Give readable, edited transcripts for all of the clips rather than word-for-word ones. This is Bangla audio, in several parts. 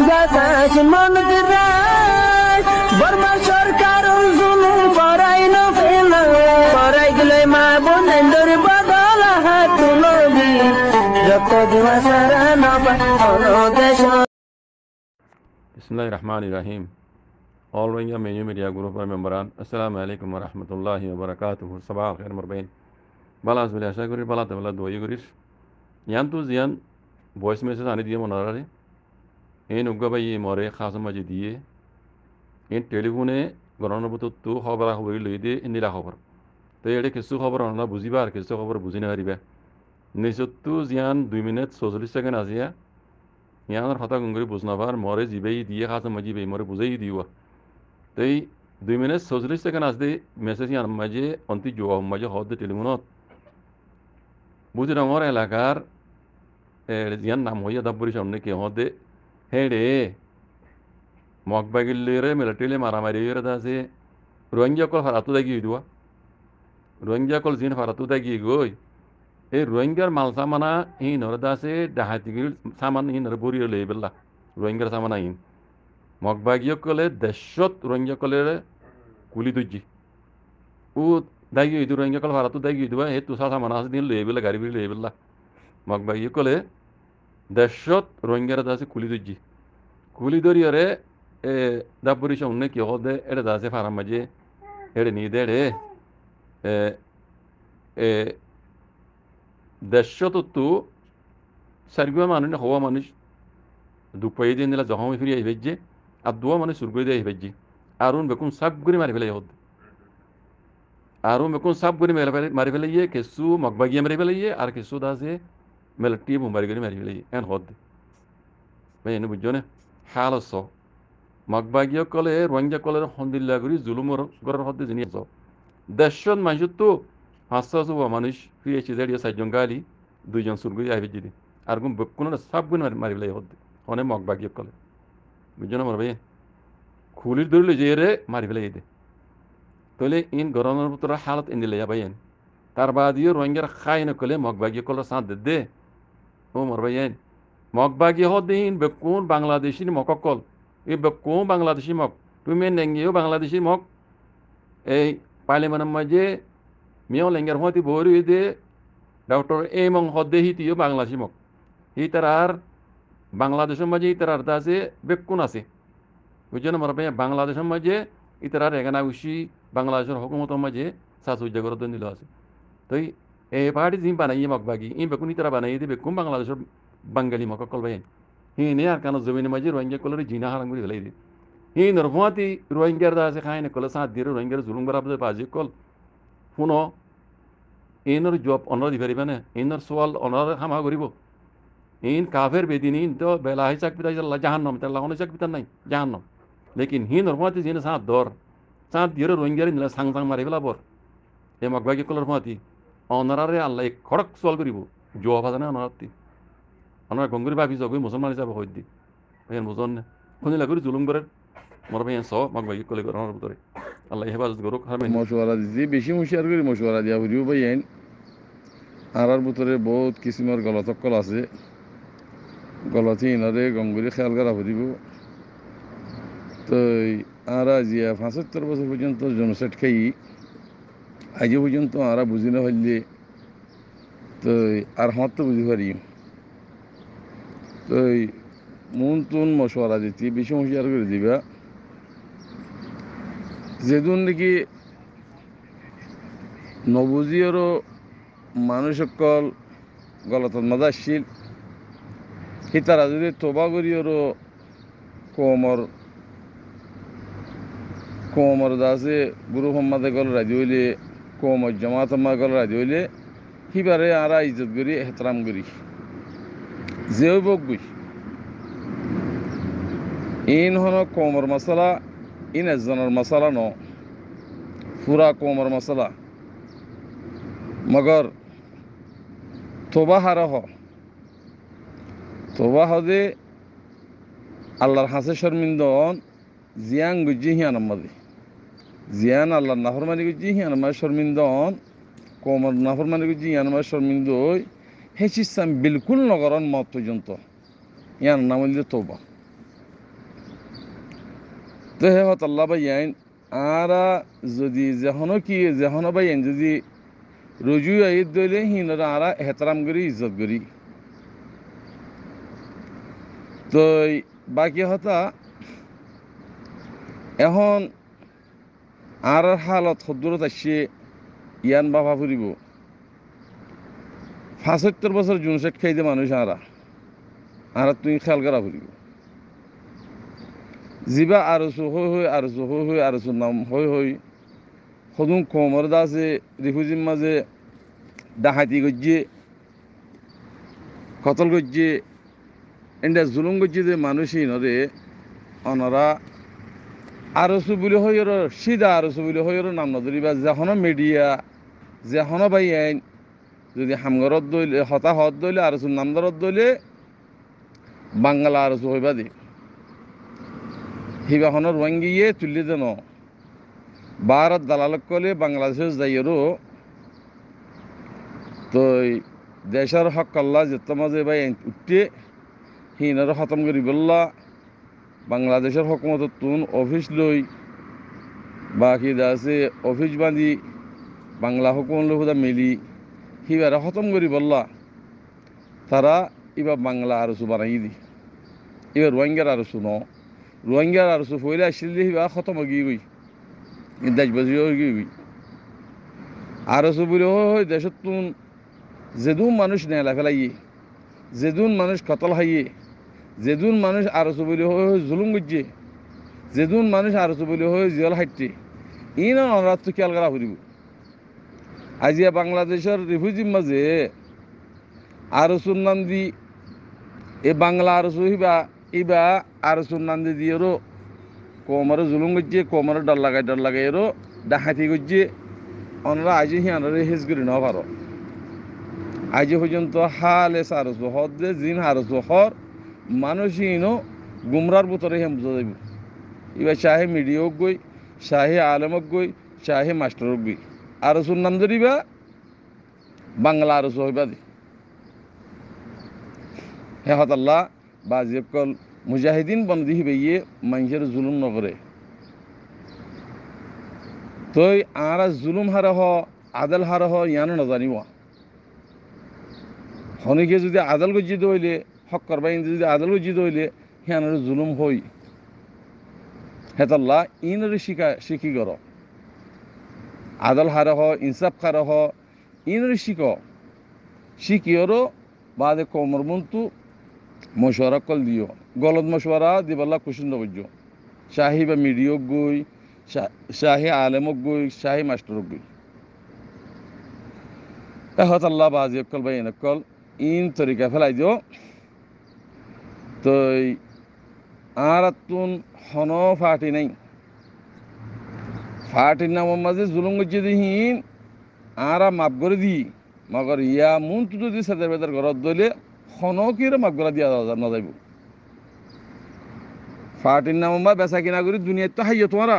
বাতাস মন দিরাই বর্মা সরকার জুলুম করাই না ফেলা করাই গেলে মা বোনের বদল হাত তুলবি যত দিবা সারা না দেশ। বিসমিল্লাহির রহমানির রহিম। All Rohingya Menu Media Group memberan. Assalamu alaikum warahmatullahi wabarakatuh. Sabah khair marbain. Balas beli aşağı gurir balat bela doyu gurir. Yan tu ziyan voice message ani diye monarare. En ugga bayi more khasam maji diye. En telefone গণনা বুত তো খবর হই লইদে ইন্দিলা খবর তো এডে কিছু খবর অনলা বুঝিবা আর কিছু খবর বুঝি না হারিবা নিচতু জিয়ান 2 মিনিট 44 সেকেন্ড আজিয়া ইয়ানোর কথা গঙ্গরি বুঝনাবার মরে জিবেই দিয়ে খাসম মাজি বে মরে বুঝাই দিওয়া তাই 2 মিনিট 44 সেকেন্ড আসতে মেসেজ ইয়ান মাঝে অন্তি জোয়া মাঝে হদ টেলিফোনত বুঝি রঙর এলাকার জিয়ান নাম হইয়া দাব্বরি সামনে কে হদে হেডে মগবাগিল্লেরে মিলিটারিলে মারামারি আছে রোহিঙ্গা কল ফারাতু দাগি হইদুয়া রোহিঙ্গা কল জিন ফারাতু দাগি গই এই রোহিঙ্গার মাল সামানা ইন হরদা আছে ডাহাতিগির সামান ইন হর বরি লই বেলা রোহিঙ্গার সামানা ইন মগবাগিয় কলে দেশত রোহিঙ্গা কলের কুলি দুজি ও দাগি হইদু রোহিঙ্গা কল ফারাতু দাগি হইদুয়া হে তুসা সামানা আছে দিন লই বেলা গাড়ি লই বেলা মগবাগিয় কলে দেশত রোহিঙ্গার আছে কুলি দুজি কুলি দরিয়ারে দাপুরি সামনে কি হদে এটা দাসে ফারাম মাঝে এড়ে নিয়ে দেড়ে দেশত তো সার্গুয়া মানুষ হওয়া মানুষ দুপাই দিয়ে নিলা জখম ফিরে আইবেজে আর দুয়া মানুষ সুরগুই দিয়ে আইবেজে আরুন বেকুন সাব গুড়ি মারি ফেলাই হদ আরুন বেকুন সাব গুড়ি মারি ফেলাইয়ে কিছু মগবাগিয়া মারি ফেলাইয়ে আর কিছু দাসে মেলটি মুম্বারি করে মারি ফেলাই এন হদ ভাই এনে বুঝছো না হালস মগবাগিয় কলে রোহিঙ্গা কলের হন্দিল্লা করি জুলুমর গড়ের হদ্দে জিনিস দেশত মানুষ তো 500 মানুষ ফিরেছে দেড়িয়ে 4 জন গালি 2 জন সুরগুই আইবে যদি আর কোন কোনো সব গুণ মারি ফেলাই হদ্দে অনেক মগবাগিয় কলে বুঝছো না মর ভাই খুলির ধরলে যে রে মারি ফেলাই দে তাহলে ইন গরমের ভিতরে হালত ইন্দিলে ভাইয়েন তার বাদিও রোহিঙ্গার খাই না কলে মগবাগিয় কলের সাথ দে ও মর ভাইয়েন মগবাগিয় হদ্দে ইন বেকুন বাংলাদেশি মককল এই বেকুন বাংলাদেশি মগ তুমি নেঙ্গিও বাংলাদেশি মগ এই পার্লিমেন্টের মাঝে মিয়াও লেঙ্গার হইতে বড়ি দে ডক্টর এই মং হদ্দে হিতিও বাংলাদেশি মগ হি তার বাংলাদেশের মাঝে ইতার আছে বেকুন আছে বুঝছো না মর ভাই বাংলাদেশের মাঝে ইতার এগানা উসি বাংলাদেশের হকুমতের মাঝে সাসুজ্জা করে দিল আছে তো এই পার্টি জিম বানাইয়ে মগবাগি ই বেকুন ইতারা বানাইয়ে দে বেকুন বাংলাদেশের বাঙালি মককল ভাই হি নে আর কানো জমিনের মাঝে রোহিঙ্গা কলের জিনা হারাম করে ফেলাই দি হি নরফাতি রোহিঙ্গার আছে খাই না কলে সাথ দিয়ে রোহিঙ্গার জুলুম বরাবর বাজি কল শুনো ইনর জব অনার দি পারিবা না ইনর সোয়াল অনার হামা করিব ইন কাফের বেদিন ইন তো বেলা হি চাক পিতা জাহান্নাম তাল্লাহ হনে চাক পিতা নাই জাহান্নাম লেকিন হি নরফাতি জিনে সাথ দর সাথ দিয়ে রোহিঙ্গার নিলা সাং সাং মারি ফেলা বর এ মগবাগি কলের ফাতি অনারারে আল্লাহ খড়ক সোয়াল করিব জবাব আছে না অনারতি আমরা গঙ্গুরি ভাবি যাবো মুসলমান হিসাবে হই দি ভাই বুঝন না খুনি লাগরি জুলুম করে মর ভাই সব মগবাগি কলে করে আমার ভিতরে আল্লাহ হেফাজত করুক হারবেন মশওয়ারা দিছি বেশি হুঁশিয়ার করে মশওয়ারা দিয়া হইও ভাই আইন আর ভিতরে বহুত কিসিমের গলতকল আছে গলতি ইনারে গঙ্গুরি খেয়াল করা হইব তো আর জিয়া 75 বছর পর্যন্ত জনসেট খাই আজ পর্যন্ত আর বুঝি না হইলে তো আর হাত তো বুঝি পারি তো মন তুন মশওয়ারা দিচ্ছি বেশি হুঁশিয়ার করে দিবা যেদিন নাকি নবুজিয়েরও মানুষ সকল গলতত মাঝে আসছিল সি তারা যদি তোবা করিয়েরও কোমর দাসে গুরু সম্মাদে গল রাজি হইলে কোমর জামাত গল রাজি হইলে সিবারে আর ইজ্জত করি হেতরাম করি যেও বক গুই ইন হন কোমর মশলা ইন একজনের মশলা ন পুরা কোমর মশলা মগর তোবা হারা তোবা হদে আল্লাহর হাসে শর্মিন্দন জিয়ান গুজি হিয়ান মাদে জিয়ান আল্লাহর নাফরমানি গুজি হিয়ান মা শর্মিন্দন কোমর নাফরমানি গুজি হিয়ান মা শর্মিন্দ হে সিস্টেম বিলকুল নগরন মত পর্যন্ত ইয়ার নাম হইলে তোবা তো হে হতাল্লা বাইয়াইন আরা যদি যেহনো বাইয়াইন যদি রুজু আইদ দইলে হিনরা আরা এহতারাম করি ইজ্জত করি তো বাকি হতা এখন আর হালত সদ্দূরত আসছে ইয়ান বাবা ফুরিব ৭৫ বছর জুনসেট খাইতে মানুষ আর তুই খেয়াল করা ফুরিব যিবা আরসু হই আরসু নাম হই সদুন কমর দা আছে রিফুজির মাঝে ডাহাতি গজ্জে কতল গজ্জে এন্ডা জুলুম গজ্জে যে মানুষই নরে অনরা আরসু বলে হই সিধা আরসু বলে হই নাম নধরিবা যেখনো মিডিয়া যেখনো বাই আইন যদি হামগরত দইলে হতাহত দইলে আরসুর নামদারত দইলে বাংলা আরসু হইবা দি হিবাখনৰ রোয়াঙ্গিয়ে তুললে যেন ভারত দালালক কলে বাংলাদেশের যাইয়েরও তো দেশের হক আল্লাহ যেত মাঝে বাই উঠতে হিনারও খতম করি বললা বাংলাদেশের হকুমত তুন অফিস লই বাকি আছে অফিস বাঁধি বাংলা হুকুম লোক মিলি হিবারে খতম করি বললা তারা এবার বাংলা আরসু বানাই দি এবার রোহিঙ্গার আরসু রোহিঙ্গার আরসু ফইলে আসলে হিবা খতম গিয়ে গই দেশ বাজি গিয়ে গই আরসু বলে হয় দেশত তুন যেদুন মানুষ নেলা ফেলাইয়ে যেদুন মানুষ কতল হাইয়ে যেদুন মানুষ আরসু বলে হয় জুলুম গজ্জে যেদুন মানুষ আরসু বলে হয় জেল হাইটে ইন অনারাত তো খেয়াল করা ফুরিব আজিয়া বাংলাদেশের রিফিউজির মাঝে আরসুর নাম দি এ বাংলা আরসু ইবা আরসুর নাম দি দিয়েরও কোমরে জুলুম গজ্জে কোমরে ডর লাগাই এরও ডাহাতি গজ্জে অনরা আজি হিয়ানরে হেজ করি ন পারো আজি পর্যন্ত হালে আরসু হদ যে জিন আরসু হর মানুষইনো গুমরার ভিতরে হেম বুঝা যাইব এবার চাহে মিডিয়াক গই চাহে আলেমক গই চাহে মাস্টারক গই আরসুর নাম ধরিবা বাংলা আরসু হইবা দি হে হতাল্লাহ বাজিকল মুজাহিদিন বন্দি হিবাইয়ে মানুষের জুলুম নকরে তই আর জুলুম হারা হ আদাল হারা হ ইয়ানো নাজানিব হনিকে যদি আদাল গজ্জিত হইলে হক করবা যদি আদাল গজ্জিত হইলে হিয়ানোর জুলুম হই হেতাল্লাহ ইনরে শিখি কর আদাল হারা হ ইনসাফ হারা হ ইনরে শিকিওরও বাদে কমর মন্তু মশওয়ারা কল দিও গলত মশওয়ারা দিবাল্লা কুশিন্দ বুঝো শাহি বা মিডিয়ক গই শাহি আলেমক গই শাহি মাস্টারক গই এহত আল্লাহ বাজি অকল বা ইনকল ইন তরিকা ফেলাই দিও তো আর তুন হন ফাটি নাই ফাটির নামের মাঝে জুলুম গজ্জে দিহীন আর মাপ করে দি মগর ইয়া মন তো যদি সাদের বেদার ঘরত দইলে হনকির মাপ করা দিয়া না যাইব ফাটির নামের মা বেচা কিনা করি দুনিয়ায় তো হাইয় তোমারা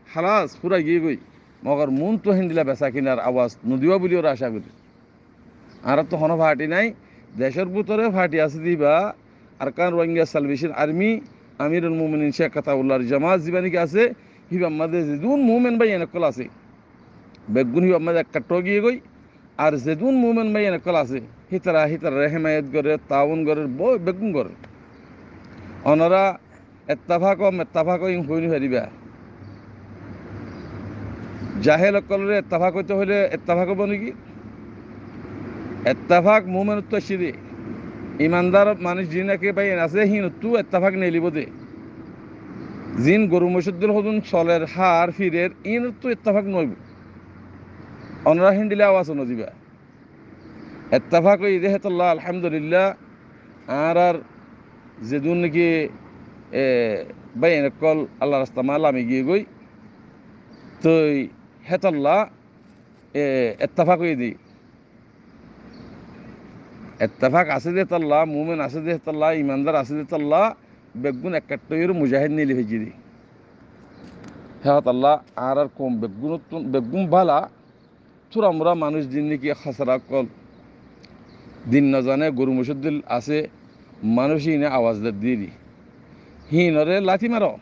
হালাস পুরা গিয়ে গই মগর মন তো হিন্দিলা বেচা কিনার আওয়াজ নদিবা বলি ওরা আশা করি আর তো হন ফাটি নাই দেশের ভিতরে ফাটি আছে দিবা আর কান রোহিঙ্গা সালভেশন আর্মি আমিরুল মুমিনিন শেখ কাতাউল্লাহর জামাত জীবানিকে আছে হিবা মাঝে যেদুন মুভমেন্ট বাই এনেকল আছে বেগুন হিবা মাঝে একটা গিয়ে গই আর যেদুন মুভমেন্ট বাই এনেকল আছে হিতারা হেমায়ত করে তাউন করে বেগুন করে অনরা এত্তাফাক হইনি হারিবা জাহেল অকলরে এত্তাফাক হইতে হইলে এত্তাফাক হব নাকি এত্তাফাক মুভমেন্ট তো সিঁড়ি ইমানদার মানুষ জিনাকে পাই আছে হিনতু এত্তাফাক নেলিব দে জিন গরু মসুদ্দুল হদুন চলের হার ফিরের ইনতো এত্তাফাক নইব অনরা হিন্দিলে আওয়াজ নদিবা এত্তাফাক ঈদে হেতল্লাহ আলহামদুলিল্লাহ আর যেদুন নাকি বাই এনেকল আল্লাহ রাস্তা মাল আমি গিয়ে গই তো হেতল্লাহ এত্তাফাক দি এত্তাফাক আছে দে তাল্লাহ মুমেন আছে দে তাল্লাহ ইমানদার আছে দে তাল্লাহ বেগুন একাত্তর মুজাহিদ নিয়ে লিখেছি দি হ্যাঁ তাল্লাহ আর কম বেগুন ভালা থোড়া মোরা মানুষ দিন নাকি খাসারা কল দিন না জানে গরু মসুদ্দিল আছে মানুষই না আওয়াজ দিয়ে দি হিনরে লাথি মারো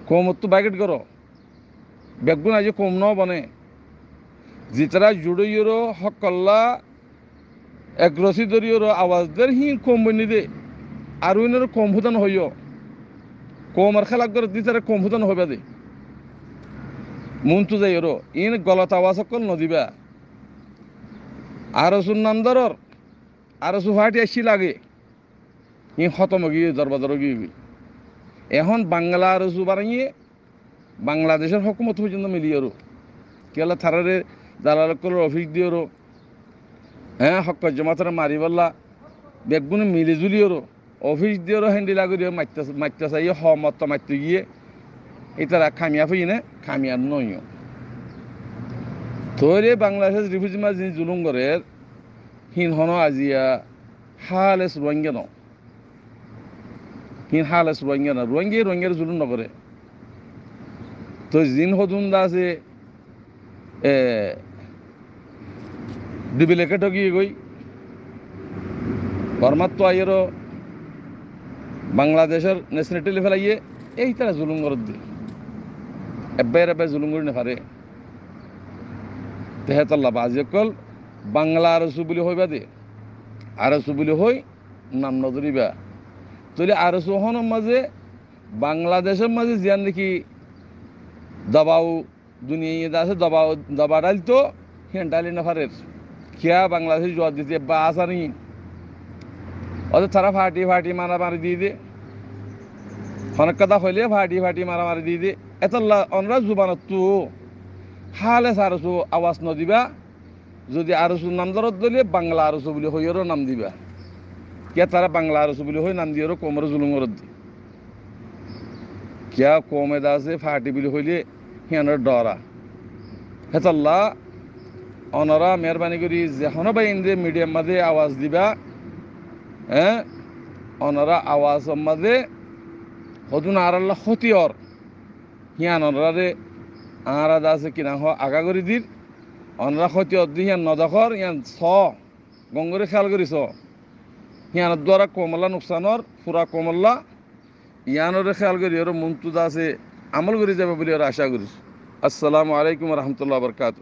কমতো বাইকেট করো বেগুন আজ কম ন বনে যেতারা জুড়ইরো হকল্লা এক রসি দরিয়র আওয়াজদের কম বনি দে আর ইনের কম হুতান হইও কম আর খেলা করে দিতারে কম হুতান হইবা দে মনতু যাই ইন গলত আওয়াজ সকল নদিবা আর সুন নাম ধরর আর সুফাটি আসি লাগে খতম গিয়ে দরবাদর গিয়ে এখন বাংলা আর সু বানিয়ে বাংলাদেশের হকুমত পর্যন্ত মিলিয়ে কেলা থারারে দালালকলের অফিস দিয়েরো হক জমাতারা মারি বললা বেগুনে মিলি জুলিয়েরো অফিস দিয়েরো হ্যান্ডিলা করিও মারতে চাই মত মারতে গিয়ে এটারা খামিয়া ফই না খামিয়ার নইও তোরে বাংলাদেশের রিফিউজি মাছ যিনি জুলুম করে হন আজিয়া হালেস রোহিঙ্গা ন হালেস রোহিঙ্গা না রোহিঙ্গার জুলুম নকরে তো জিন হদুন আছে ডিবিলেকে ঠকিয়ে গই বর্মার তো আইয়েরও বাংলাদেশের ন্যাশনালিটি ফেলাইয়ে এই তারা জুলুম করে দি এব্বাই জুলুম করে নেফারে তেহেতল্লা বাজি অকল বাংলা আরসু বলে হইবা দে আরসু বলে হই নাম নজরিবা তৈরি আরসু হনের মাঝে বাংলাদেশের মাঝে জিয়ান দেখি দবাও দুনিয়া আছে দবা ডাল তো হ্যাঁ ডালি নেফারের কিয়া বাংলাদেশ জোয়ার দিতে বা আসা নি অত তারা ফাটি মারামারি দিয়ে দে অনেক কথা হইলে ফাটি মারামারি দিয়ে দে এতল্লা অনরা জুবানত তো হালে আরসু আওয়াজ নদিবা যদি আরসু নাম ধরত দিলে বাংলা আরসু বলে হইয়েরও নাম দিবা কিয়া তারা বাংলা আরসু বলে হই নাম দিয়েরও কোমর জুলুমরত দি কিয়া কমে দা আছে ফাটি বলে হইলে হিয়ানোর ডরা হেতল্লা অনরা মেহরবানি করি যেখানে বা ইন্দ্রে মিডিয়াম মাঝে আওয়াজ দিবা অনরা আওয়াজ মাঝে হদুন আর আল্লাহ ক্ষতিয়র হিয়ান অনরারে আরা আছে কিনা আগা করে দির অনরা ক্ষতিয়র দি হিয়ান নদখর ইয়ান গঙ্গরে খেয়াল করিস হিয়ানোর দ্বারা কমলা নোকসানর পুরা কমল্লা ইয়ানোরে খেয়াল করি ওর মন্তুদা আছে আমল করে যাবে বলে ওরা আশা করিস আসসালামু আলাইকুম রহমতুল্লাহ বরকাত